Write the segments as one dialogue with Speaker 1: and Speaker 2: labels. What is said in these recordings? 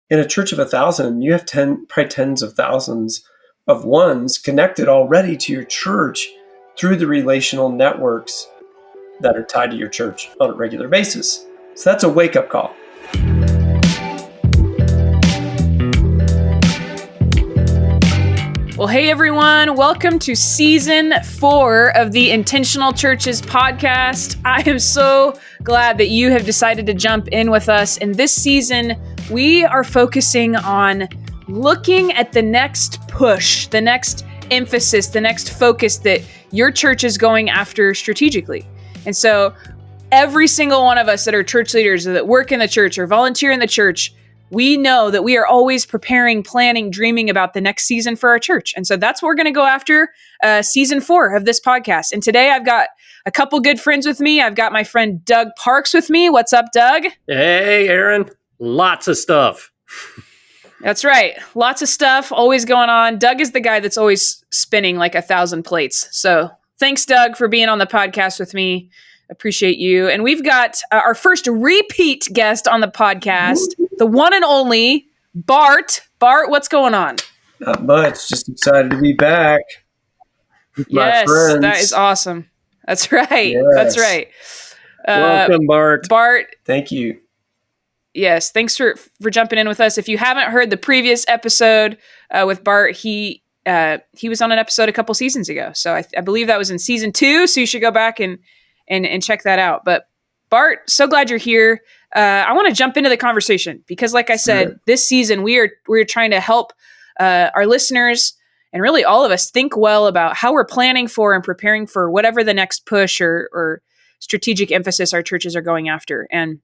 Speaker 1: in a church of 1,000, you have probably tens of thousands of ones connected already to your church through the relational networks that are tied to your church on a regular basis. So that's a wake-up call.
Speaker 2: Well, hey everyone, welcome to season 4 of the Intentional Churches podcast. I am so glad that you have decided to jump in with us. In this season, we are focusing on looking at the next push, the next emphasis, the next focus that your church is going after strategically. And so every single one of us that are church leaders or that work in the church or volunteer in the church, we know that we are always preparing, planning, dreaming about the next season for our church. And so that's what we're going to go after season 4 of this podcast. And today I've got a couple good friends with me. I've got my friend Doug Parks with me. What's up, Doug?
Speaker 3: Hey, Erin. Lots of stuff.
Speaker 2: That's right. Lots of stuff always going on. Doug is the guy that's always spinning like 1,000 plates. So thanks, Doug, for being on the podcast with me. Appreciate you. And we've got our first repeat guest on the podcast, the one and only Bart. Bart, what's going on?
Speaker 1: Not much. Just excited to be back with
Speaker 2: yes,
Speaker 1: my friends.
Speaker 2: That is awesome. That's right.
Speaker 1: Yes.
Speaker 2: That's right.
Speaker 3: Welcome, Bart.
Speaker 2: Bart.
Speaker 1: Thank you.
Speaker 2: Yes, thanks for jumping in with us. If you haven't heard the previous episode with Bart, he was on an episode a couple seasons ago. So I believe that was in season 2. So you should go back and check that out. But Bart, so glad you're here. I want to jump into the conversation because, like I said, this season we're trying to help our listeners and really all of us think well about how we're planning for and preparing for whatever the next push or strategic emphasis our churches are going after. And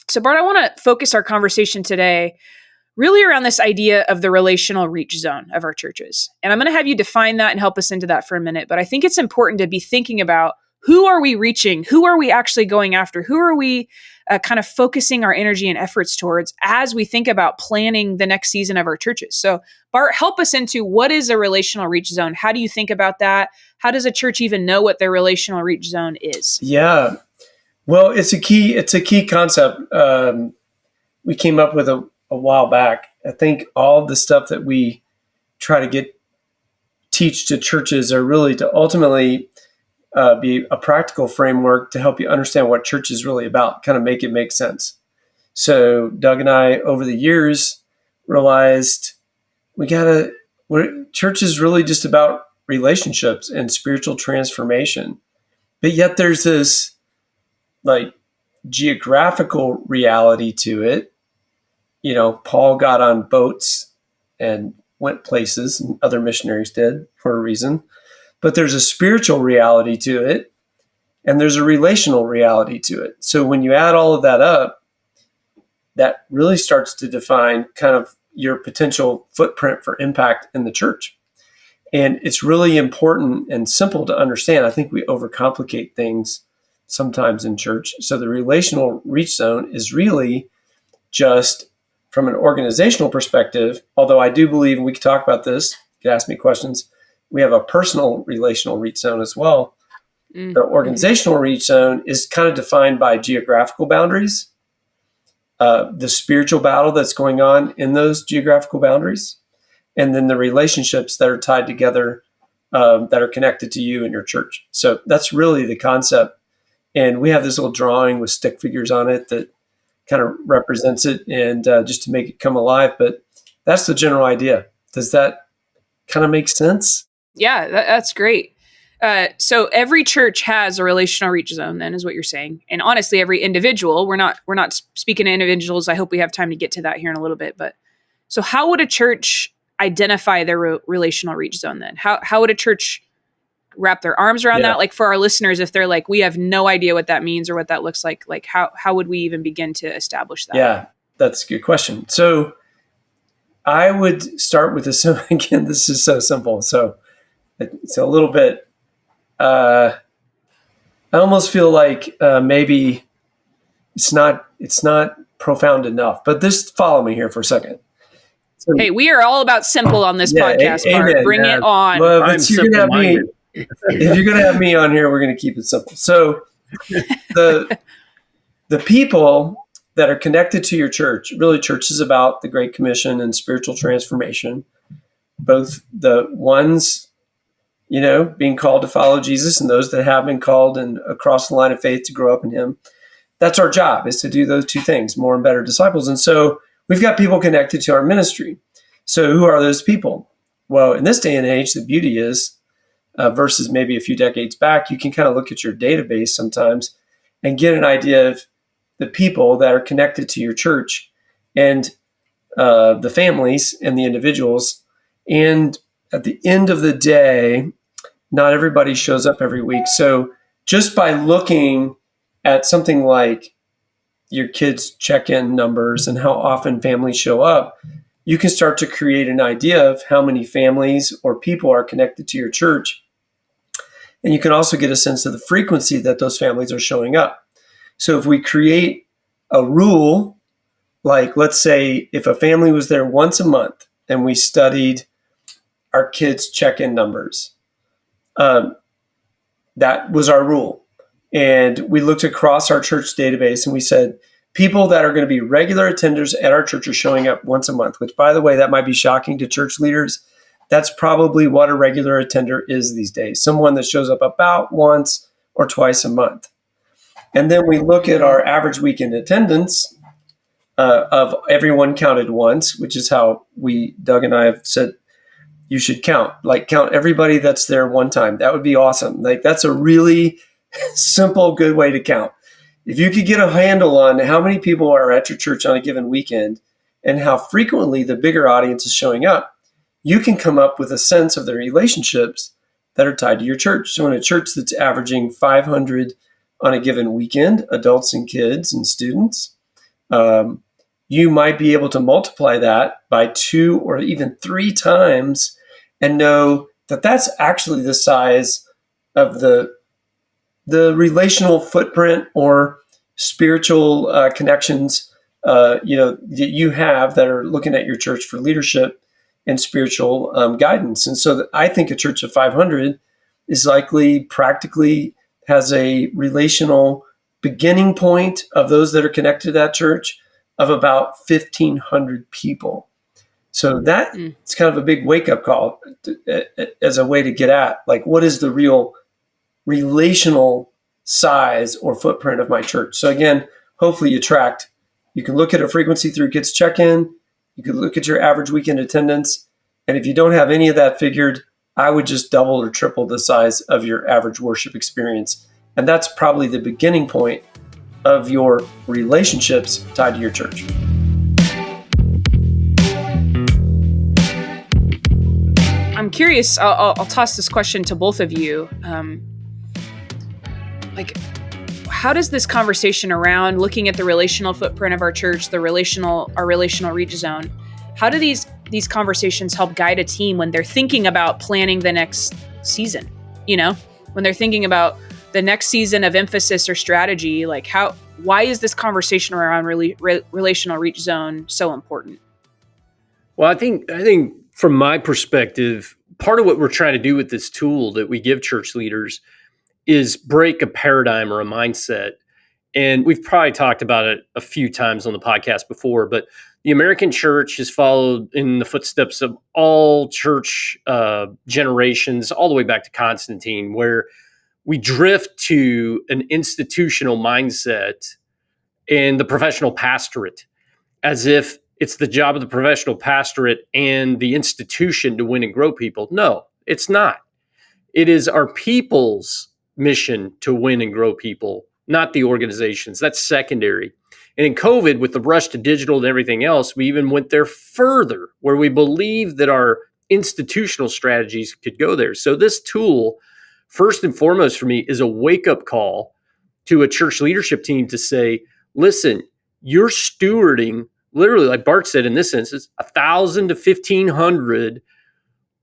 Speaker 2: so, Bart, I want to focus our conversation today really around this idea of the relational reach zone of our churches. And I'm going to have you define that and help us into that for a minute. But I think it's important to be thinking about who are we reaching? Who are we actually going after? Who are we kind of focusing our energy and efforts towards as we think about planning the next season of our churches? So, Bart, help us into what is a relational reach zone? How do you think about that? How does a church even know what their relational reach zone is?
Speaker 1: Yeah. Well, it's a key concept we came up with a while back. I think all the stuff that we try to teach to churches are really to ultimately be a practical framework to help you understand what church is really about, kind of make it make sense. So Doug and I, over the years, realized church is really just about relationships and spiritual transformation. But yet there's this like geographical reality to it. You know, Paul got on boats and went places, and other missionaries did for a reason. But there's a spiritual reality to it, and there's a relational reality to it. So when you add all of that up, that really starts to define kind of your potential footprint for impact in the church. And it's really important and simple to understand. I think we overcomplicate things sometimes in church. So the relational reach zone is really just from an organizational perspective, although I do believe, and we can talk about this, you can ask me questions, we have a personal relational reach zone as well. Mm-hmm. The organizational reach zone is kind of defined by geographical boundaries, the spiritual battle that's going on in those geographical boundaries, and then the relationships that are tied together that are connected to you and your church. So that's really the concept. And we have this little drawing with stick figures on it that kind of represents it and just to make it come alive. But that's the general idea. Does that kind of make sense?
Speaker 2: Yeah, that's great. So every church has a relational reach zone, then, is what you're saying. And honestly, every individual, we're not speaking to individuals. I hope we have time to get to that here in a little bit. But so how would a church identify their relational reach zone then? How would a church wrap their arms around that? Like for our listeners, if they're like, we have no idea what that means or what that looks like how would we even begin to establish that?
Speaker 1: Yeah, that's a good question. So I would start with this. Again, this is so simple. So it's a little bit, I almost feel like maybe it's not profound enough, but just follow me here for a second. So,
Speaker 2: hey, we are all about simple on this podcast, Bart. Bring it on.
Speaker 1: Well, if you're going to have me on here, we're going to keep it simple. So the people that are connected to your church. Really, church is about the Great Commission and spiritual transformation. Both the ones, being called to follow Jesus and those that have been called and across the line of faith to grow up in him. That's our job, is to do those two things, more and better disciples. And so we've got people connected to our ministry. So who are those people? Well, in this day and age, the beauty is, versus maybe a few decades back, you can kind of look at your database sometimes and get an idea of the people that are connected to your church and the families and the individuals. And at the end of the day, not everybody shows up every week. So just by looking at something like your kids' check-in numbers and how often families show up, you can start to create an idea of how many families or people are connected to your church. And you can also get a sense of the frequency that those families are showing up. So if we create a rule, like let's say if a family was there once a month and we studied our kids' check-in numbers, that was our rule. And we looked across our church database and we said, people that are going to be regular attenders at our church are showing up once a month, which, by the way, that might be shocking to church leaders. That's probably what a regular attender is these days, someone that shows up about once or twice a month. And then we look at our average weekend attendance of everyone counted once, which is how Doug and I have said you should count everybody that's there one time. That would be awesome. That's a really simple, good way to count. If you could get a handle on how many people are at your church on a given weekend and how frequently the bigger audience is showing up, you can come up with a sense of the relationships that are tied to your church. So in a church that's averaging 500 on a given weekend, adults and kids and students, you might be able to multiply that by 2 or even 3 times and know that that's actually the size of the relational footprint or spiritual connections that you have that are looking at your church for leadership and spiritual guidance. And so I think a church of 500 is likely practically has a relational beginning point of those that are connected to that church of about 1,500 people. So it's kind of a big wake-up call as a way to get at, what is the real relational size or footprint of my church? So again, hopefully you tracked. You can look at a frequency through kids check-in. You can look at your average weekend attendance. And if you don't have any of that figured, I would just double or triple the size of your average worship experience. And that's probably the beginning point of your relationships tied to your church.
Speaker 2: I'm curious, I'll toss this question to both of you. How does this conversation around looking at the relational footprint of our church, our relational reach zone, how do these conversations help guide a team when they're thinking about planning the next season? When they're thinking about the next season of emphasis or strategy, why is this conversation around relational reach zone so important?
Speaker 3: Well, I think from my perspective, part of what we're trying to do with this tool that we give church leaders is break a paradigm or a mindset. And we've probably talked about it a few times on the podcast before, but the American church has followed in the footsteps of all church generations, all the way back to Constantine, where we drift to an institutional mindset and the professional pastorate, as if it's the job of the professional pastorate and the institution to win and grow people. No, it's not. It is our people's mission to win and grow people, not the organizations. That's secondary. And in COVID, with the rush to digital and everything else, we even went there further, where we believe that our institutional strategies could go there. So this tool, first and foremost for me, is a wake-up call to a church leadership team to say, listen, you're stewarding, literally, like Bart said in this instance, 1,000 to 1,500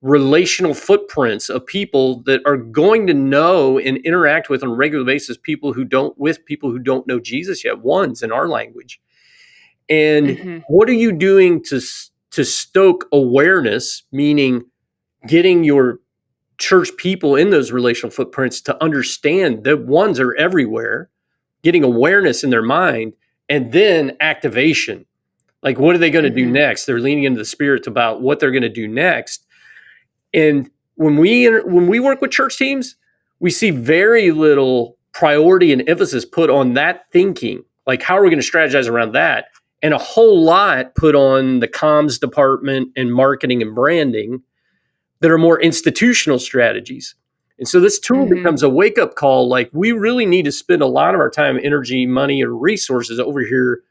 Speaker 3: relational footprints of people that are going to know and interact with on a regular basis people who don't know Jesus yet, ones in our language. And what are you doing to stoke awareness, meaning getting your church people in those relational footprints to understand that ones are everywhere, getting awareness in their mind, And then activation. Like, what are they going to do next? They're leaning into the Spirit about what they're going to do next. And when we work with church teams, we see very little priority and emphasis put on that thinking. Like, how are we going to strategize around that? And a whole lot put on the comms department and marketing and branding that are more institutional strategies. And so this tool becomes a wake-up call. Like, we really need to spend a lot of our time, energy, money, or resources over here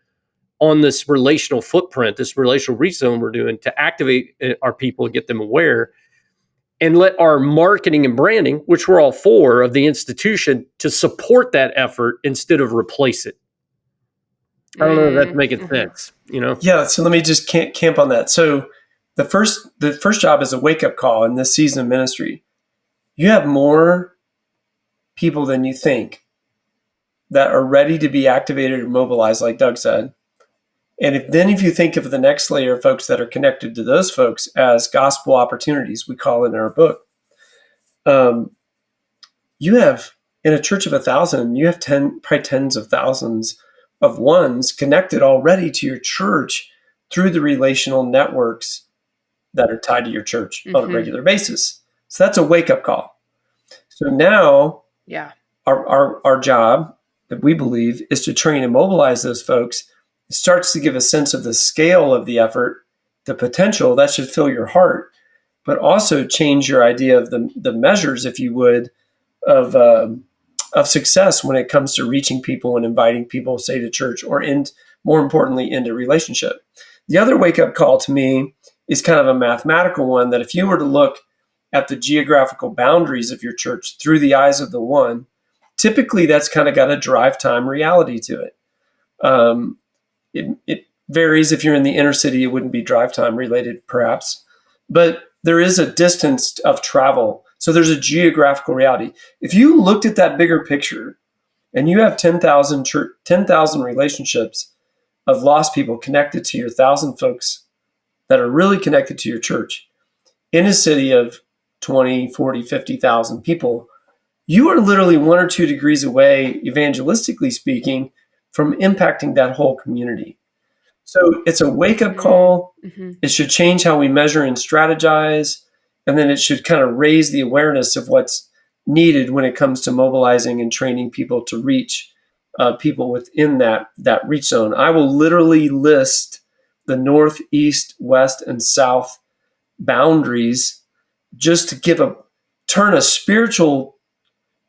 Speaker 3: on this relational footprint, this relational reach zone we're doing to activate our people and get them aware, and let our marketing and branding, which we're all for, of the institution, to support that effort instead of replace it. I don't know if that's making sense, you know?
Speaker 1: Yeah, so let me just camp on that. So the first job is a wake-up call in this season of ministry. You have more people than you think that are ready to be activated or mobilized, like Doug said. And if you think of the next layer of folks that are connected to those folks as gospel opportunities, we call it in our book, you have, in a church of 1,000, you have probably tens of thousands of ones connected already to your church through the relational networks that are tied to your church on a regular basis. So that's a wake-up call. So now our job, that we believe, is to train and mobilize those folks. It starts to give a sense of the scale of the effort, the potential that should fill your heart, but also change your idea of the measures, if you would, of success when it comes to reaching people and inviting people, say, to church, or more importantly, into relationship. The other wake-up call to me is kind of a mathematical one, that if you were to look at the geographical boundaries of your church through the eyes of the one, typically that's kind of got a drive time reality to it. It varies. If you're in the inner city, it wouldn't be drive time related, perhaps, but there is a distance of travel. So there's a geographical reality. If you looked at that bigger picture and you have 10,000 relationships of lost people connected to your 1,000 folks that are really connected to your church in a city of 20, 40, 50,000 people, you are literally 1 or 2 degrees away, evangelistically speaking, from impacting that whole community. So it's a wake-up call. It should change how we measure and strategize. And then it should kind of raise the awareness of what's needed when it comes to mobilizing and training people to reach people within that reach zone. I will literally list the north, east, west, and south boundaries just to turn a spiritual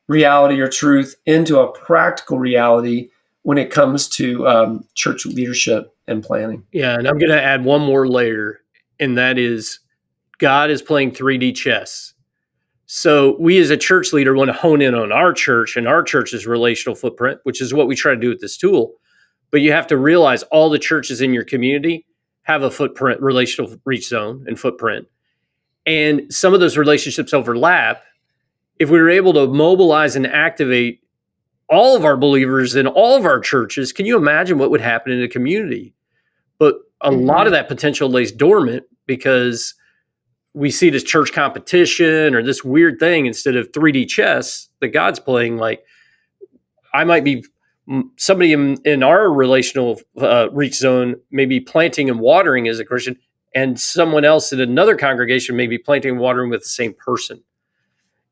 Speaker 1: reality or truth into a practical reality when it comes to church leadership and planning.
Speaker 3: Yeah, and I'm going to add one more layer, and that is God is playing 3D chess. So we as a church leader want to hone in on our church and our church's relational footprint, which is what we try to do with this tool. But you have to realize all the churches in your community have a footprint, relational reach zone and footprint. And some of those relationships overlap. If we were able to mobilize and activate all of our believers in all of our churches, can you imagine what would happen in a community? But a lot of that potential lays dormant because we see it as church competition or this weird thing instead of 3D chess that God's playing. Like, I might be somebody in our relational reach zone, maybe planting and watering as a Christian, and someone else in another congregation may be planting and watering with the same person.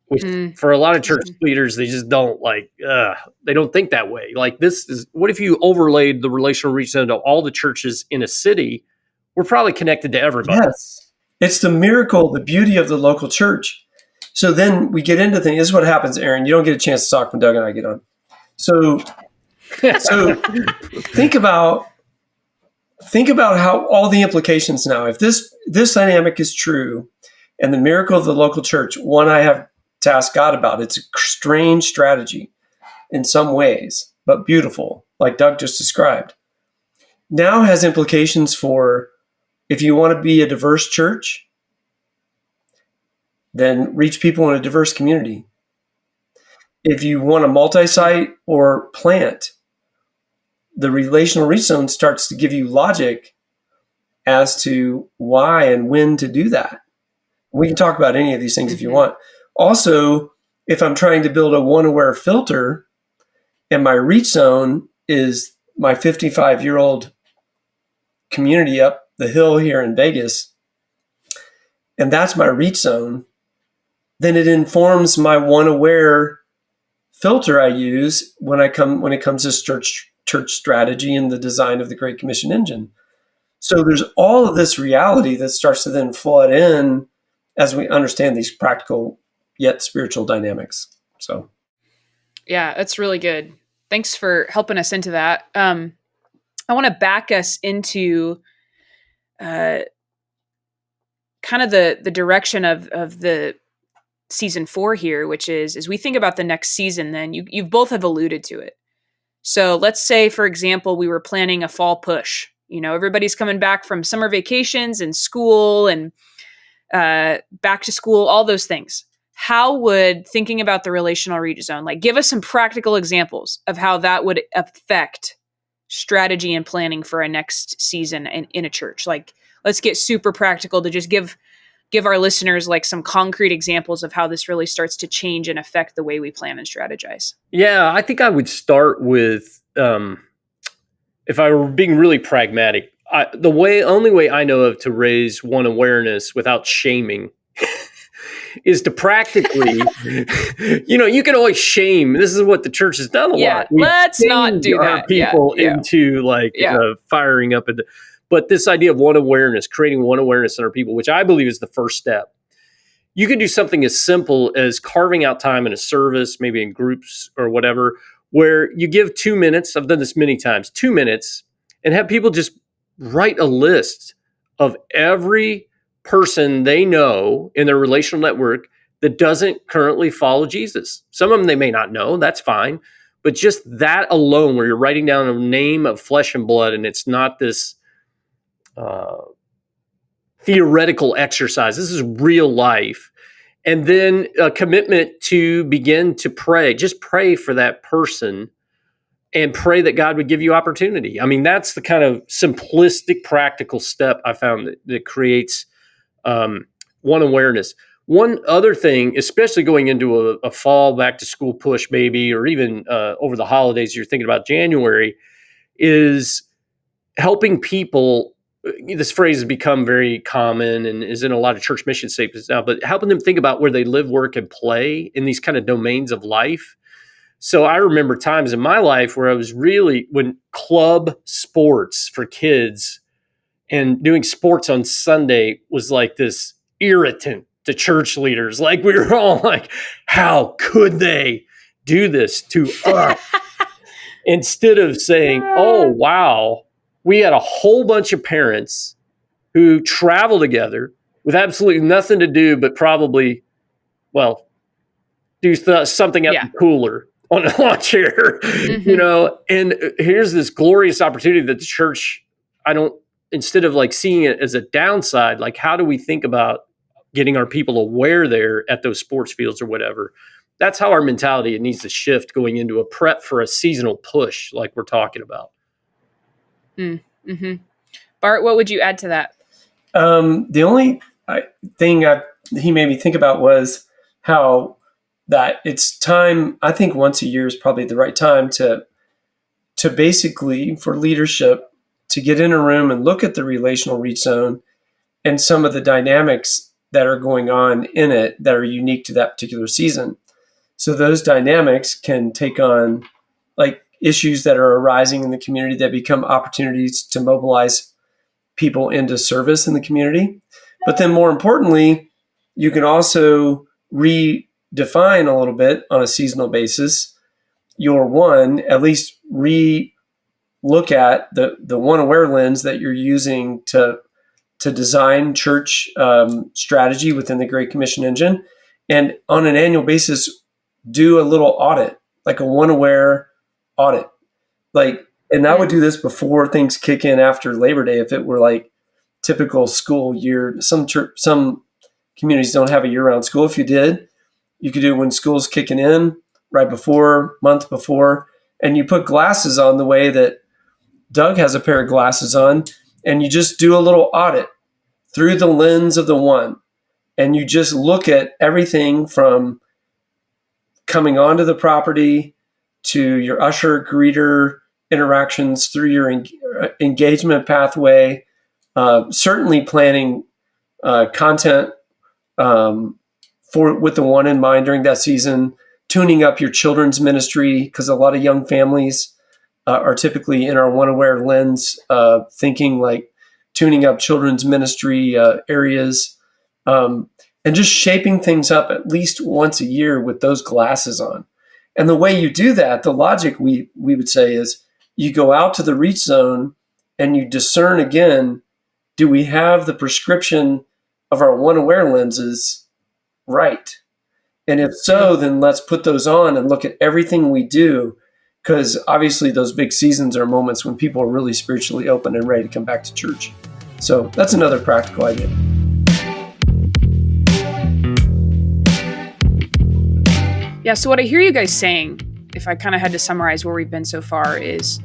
Speaker 3: Which for a lot of church leaders, they just don't they don't think that way. Like, what if you overlaid the relational reach zone to all the churches in a city? We're probably connected to everybody.
Speaker 1: Yes. It's the miracle, the beauty of the local church. So then we get into things. This is what happens, Erin. You don't get a chance to talk when Doug and I get on. So think about how all the implications now, if this dynamic is true and the miracle of the local church, one I have to ask God about. It's a strange strategy in some ways, but beautiful, like Doug just described. Now has implications for if you want to be a diverse church, then reach people in a diverse community. If you want a multi-site or plant, the relational reach zone starts to give you logic as to why and when to do that. We can talk about any of these things if you want. Also, if I'm trying to build a one-aware filter and my reach zone is my 55-year-old community up the hill here in Vegas, and that's my reach zone, then it informs my one aware filter I use when it comes to church strategy and the design of the Great Commission engine. So there's all of this reality that starts to then flood in as we understand these practical yet spiritual dynamics. So,
Speaker 2: yeah, that's really good. Thanks for helping us into that. I want to back us into kind of the direction of the season 4 here, which is as we think about the next season, then you both have alluded to it. So let's say, for example, we were planning a fall push. Everybody's coming back from summer vacations and school and back to school, all those things. How would thinking about the relational reach zone, give us some practical examples of how that would affect strategy and planning for a next season in a church? Let's get super practical to just give our listeners some concrete examples of how this really starts to change and affect the way we plan and strategize.
Speaker 3: Yeah, I think I would start with, if I were being really pragmatic, the only way I know of to raise one awareness without shaming is to practically, you can always shame. This is what the church has done a lot.
Speaker 2: Let's not do that.
Speaker 3: People into firing up. But this idea of one awareness, creating one awareness in our people, which I believe is the first step. You can do something as simple as carving out time in a service, maybe in groups or whatever, where you give 2 minutes. I've done this many times, 2 minutes, and have people just write a list of every person they know in their relational network that doesn't currently follow Jesus. Some of them they may not know, that's fine. But just that alone, where you're writing down a name of flesh and blood, and it's not this theoretical exercise. This is real life. And then a commitment to begin to pray. Just pray for that person and pray that God would give you opportunity. I mean, that's the kind of simplistic, practical step I found that creates one awareness. One other thing, especially going into a fall back to school push maybe, or even over the holidays, you're thinking about January, is helping people. This phrase has become very common and is in a lot of church mission statements now, but helping them think about where they live, work, and play in these kind of domains of life. So I remember times in my life where I was when club sports for kids and doing sports on Sunday was like this irritant to church leaders. We were all like, how could they do this to us? Instead of saying, oh, wow, we had a whole bunch of parents who travel together with absolutely nothing to do but probably, do something at the cooler on a lawn chair, and here's this glorious opportunity that the church, instead of seeing it as a downside, how do we think about getting our people aware there at those sports fields or whatever? That's how our mentality needs to shift going into a prep for a seasonal push like we're talking about.
Speaker 2: Mm-hmm. Bart, what would you add to that?
Speaker 1: The only thing he made me think about was how that it's time. I think once a year is probably the right time to basically, for leadership, to get in a room and look at the relational reach zone and some of the dynamics that are going on in it that are unique to that particular season. So those dynamics can take on issues that are arising in the community that become opportunities to mobilize people into service in the community. But then more importantly, you can also redefine a little bit on a seasonal basis at least look at the one aware lens that you're using to design church strategy within the Great Commission engine. And on an annual basis, do a little audit, a one aware audit. And I would do this before things kick in after Labor Day. If it were typical school year, some communities don't have a year-round school. If you did, you could do it when school's kicking in, right before, month before, and you put glasses on the way that Doug has a pair of glasses on, and you just do a little audit through the lens of the one. And you just look at everything from coming onto the property to your usher, greeter, interactions through your engagement pathway, certainly planning content with the one in mind during that season, tuning up your children's ministry, because a lot of young families are typically in our one aware lens, thinking like tuning up children's ministry areas, and just shaping things up at least once a year with those glasses on. And the way you do that, the logic we would say is you go out to the reach zone and you discern again, do we have the prescription of our one aware lenses right? And if so, then let's put those on and look at everything we do, because obviously those big seasons are moments when people are really spiritually open and ready to come back to church. So that's another practical idea.
Speaker 2: Yeah, so what I hear you guys saying, if I kind of had to summarize where we've been so far, is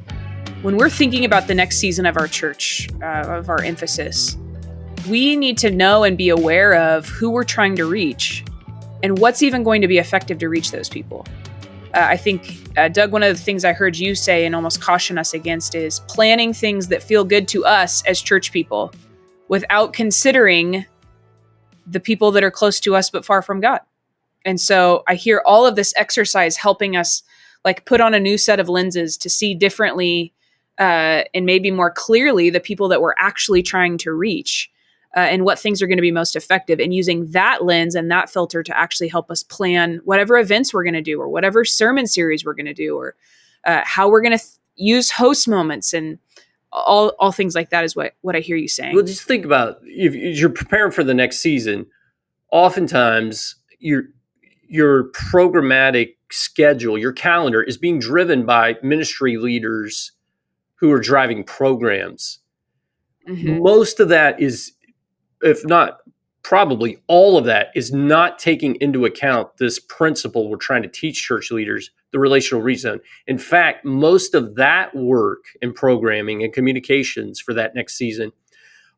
Speaker 2: when we're thinking about the next season of our church, of our emphasis, we need to know and be aware of who we're trying to reach and what's even going to be effective to reach those people. I think, Doug, one of the things I heard you say and almost caution us against is planning things that feel good to us as church people without considering the people that are close to us but far from God. And so I hear all of this exercise helping us like put on a new set of lenses to see differently and maybe more clearly the people that we're actually trying to reach and what things are going to be most effective, and using that lens and that filter to actually help us plan whatever events we're going to do or whatever sermon series we're going to do or how we're going to use host moments and all things like that is what I hear you saying.
Speaker 3: Well, just think about if you're preparing for the next season, oftentimes your programmatic schedule, your calendar is being driven by ministry leaders who are driving programs. Mm-hmm. Most of that is, if not probably all of that, is not taking into account this principle we're trying to teach church leaders, the relational reach zone. In fact, most of that work in programming and communications for that next season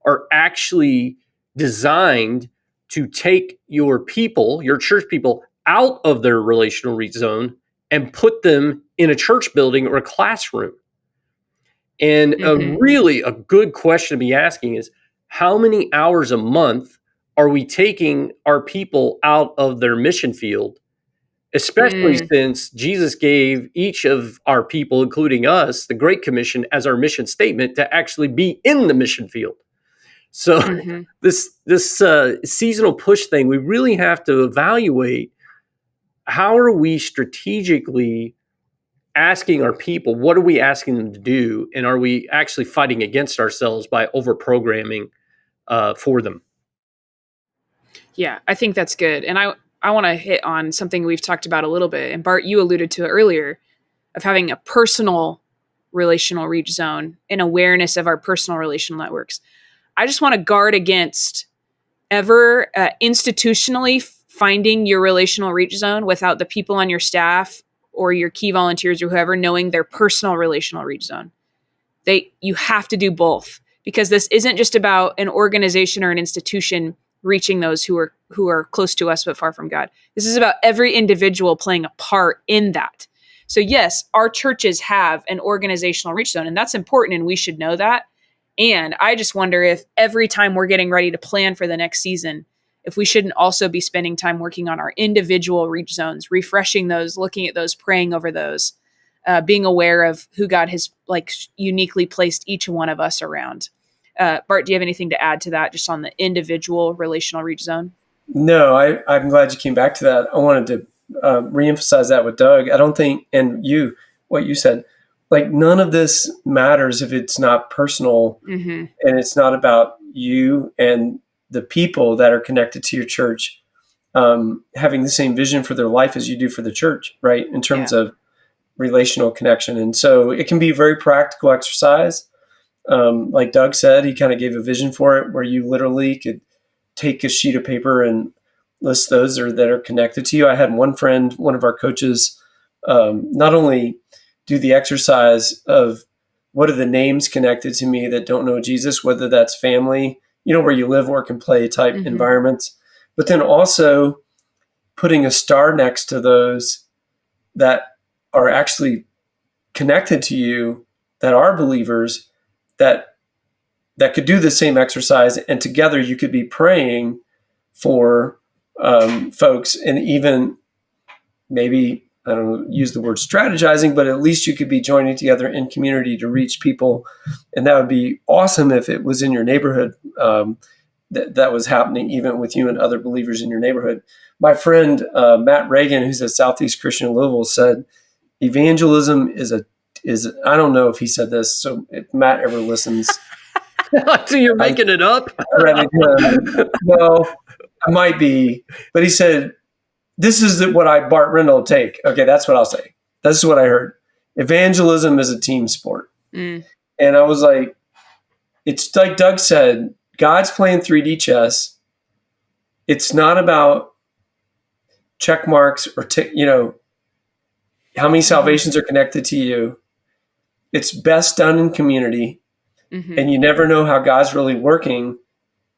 Speaker 3: are actually designed to take your people, your church people, out of their relational reach zone and put them in a church building or a classroom. And really a good question to be asking is, how many hours a month are we taking our people out of their mission field, especially since Jesus gave each of our people, including us, the Great Commission as our mission statement to actually be in the mission field. So this seasonal push thing, we really have to evaluate, how are we strategically asking our people, what are we asking them to do? And are we actually fighting against ourselves by over-programming for them?
Speaker 2: Yeah, I think that's good. And I want to hit on something we've talked about a little bit. And Bart, you alluded to it earlier, of having a personal relational reach zone and awareness of our personal relational networks. I just want to guard against ever institutionally finding your relational reach zone without the people on your staff or your key volunteers or whoever knowing their personal relational reach zone. You have to do both, because this isn't just about an organization or an institution reaching those who are close to us but far from God. This is about every individual playing a part in that. So yes, our churches have an organizational reach zone, and that's important, and we should know that. And I just wonder if every time we're getting ready to plan for the next season, if we shouldn't also be spending time working on our individual reach zones, refreshing those, looking at those, praying over those, being aware of who God has like uniquely placed each one of us around. Bart, do you have anything to add to that, just on the individual relational reach zone?
Speaker 1: No, I'm glad you came back to that. I wanted to reemphasize that with Doug. I don't think, and what you said, like none of this matters if it's not personal and it's not about you and the people that are connected to your church having the same vision for their life as you do for the church, right? In terms of relational connection. And so it can be a very practical exercise. Like Doug said, he kind of gave a vision for it where you literally could take a sheet of paper and list those that are connected to you. I had one friend, one of our coaches, not only do the exercise of what are the names connected to me that don't know Jesus, whether that's family, where you live, work, and play type environments, but then also putting a star next to those that are actually connected to you that are believers that could do the same exercise, and together you could be praying for folks, and even maybe, I don't know, use the word strategizing, but at least you could be joining together in community to reach people. And that would be awesome if it was in your neighborhood, that was happening even with you and other believers in your neighborhood. My friend, Matt Reagan, who's at Southeast Christian in Louisville, said, evangelism is I don't know if he said this, so if Matt ever listens.
Speaker 3: So you're making it up?
Speaker 1: Well, I might be, but he said, this is what Bart Rendel take. Okay, that's what I'll say. This is what I heard. Evangelism is a team sport. And I was like, it's like Doug said, God's playing 3D chess. It's not about check marks or, how many salvations are connected to you. It's best done in community. And you never know how God's really working.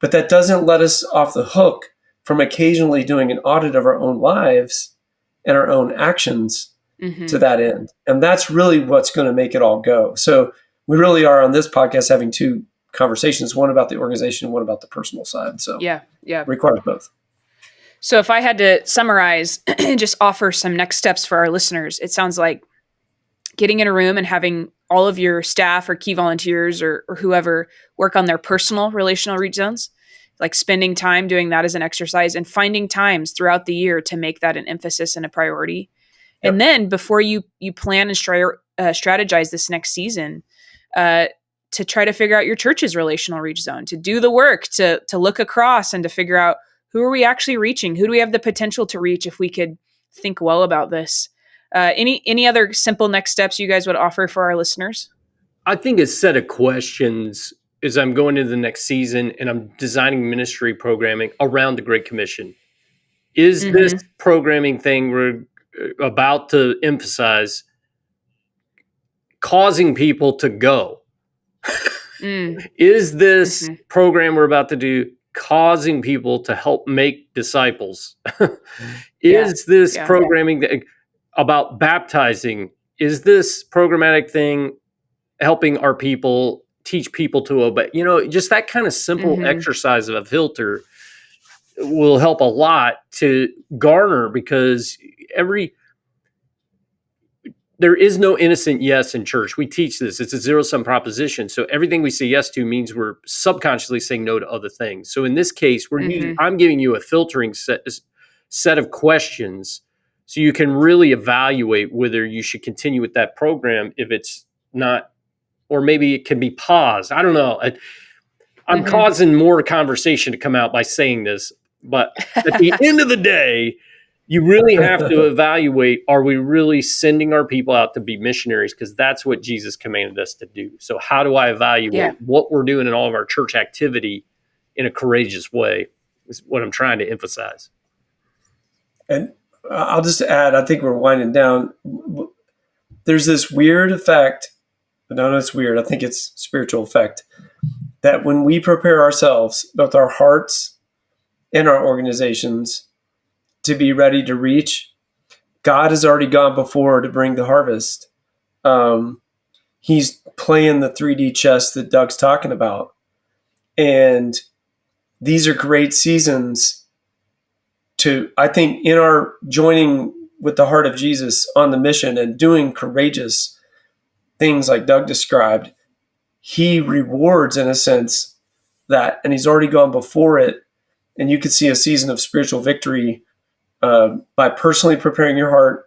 Speaker 1: But that doesn't let us off the hook from occasionally doing an audit of our own lives and our own actions to that end. And that's really what's going to make it all go. So we really are on this podcast having two conversations, one about the organization, one about the personal side. So
Speaker 2: yeah,
Speaker 1: requires both.
Speaker 2: So if I had to summarize and just offer some next steps for our listeners, it sounds like getting in a room and having all of your staff or key volunteers or whoever work on their personal relational reach zones, like spending time doing that as an exercise and finding times throughout the year to make that an emphasis and a priority. Yep. And then before you plan and strategize this next season, to try to figure out your church's relational reach zone, to do the work, to look across and to figure out who are we actually reaching? Who do we have the potential to reach if we could think well about this? Any other simple next steps you guys would offer for our listeners?
Speaker 3: I think a set of questions as I'm going into the next season and I'm designing ministry programming around the Great Commission. Is this programming thing we're about to emphasize causing people to go? Is this program we're about to do causing people to help make disciples? Is this programming about baptizing? Is this programmatic thing helping our people teach people to obey? Just that kind of simple exercise of a filter will help a lot to garner, because there is no innocent yes in church. We teach this. It's a zero-sum proposition. So everything we say yes to means we're subconsciously saying no to other things. So in this case, I'm giving you a filtering set of questions so you can really evaluate whether you should continue with that program if it's not, or maybe it can be paused. I don't know. I'm causing more conversation to come out by saying this, but at the end of the day, you really have to evaluate, are we really sending our people out to be missionaries? Because that's what Jesus commanded us to do. So how do I evaluate what we're doing in all of our church activity in a courageous way is what I'm trying to emphasize.
Speaker 1: And I'll just add, I think we're winding down. There's this weird effect, but no, it's weird. I think it's spiritual effect, that when we prepare ourselves, both our hearts and our organizations, to be ready to reach, God has already gone before to bring the harvest. He's playing the 3D chess that Doug's talking about. And these are great seasons to, I think, in our joining with the heart of Jesus on the mission and doing courageous things like Doug described. He rewards, in a sense, that, and he's already gone before it. And you could see a season of spiritual victory by personally preparing your heart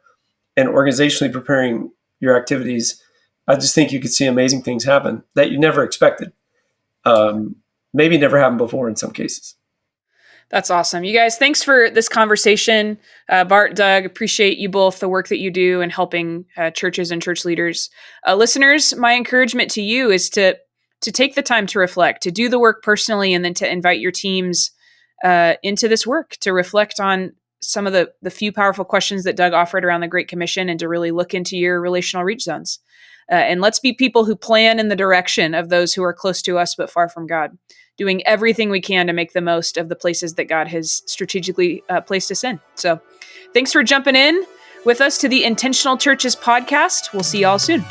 Speaker 1: and organizationally preparing your activities. I just think you could see amazing things happen that you never expected. Maybe never happened before in some cases.
Speaker 2: That's awesome. You guys, thanks for this conversation. Bart, Doug, appreciate you both, the work that you do in helping churches and church leaders. Listeners, my encouragement to you is to take the time to reflect, to do the work personally, and then to invite your teams into this work, to reflect on some of the few powerful questions that Doug offered around the Great Commission, and to really look into your relational reach zones. And let's be people who plan in the direction of those who are close to us but far from God, doing everything we can to make the most of the places that God has strategically placed us in. So thanks for jumping in with us to the Intentional Churches podcast. We'll see y'all soon.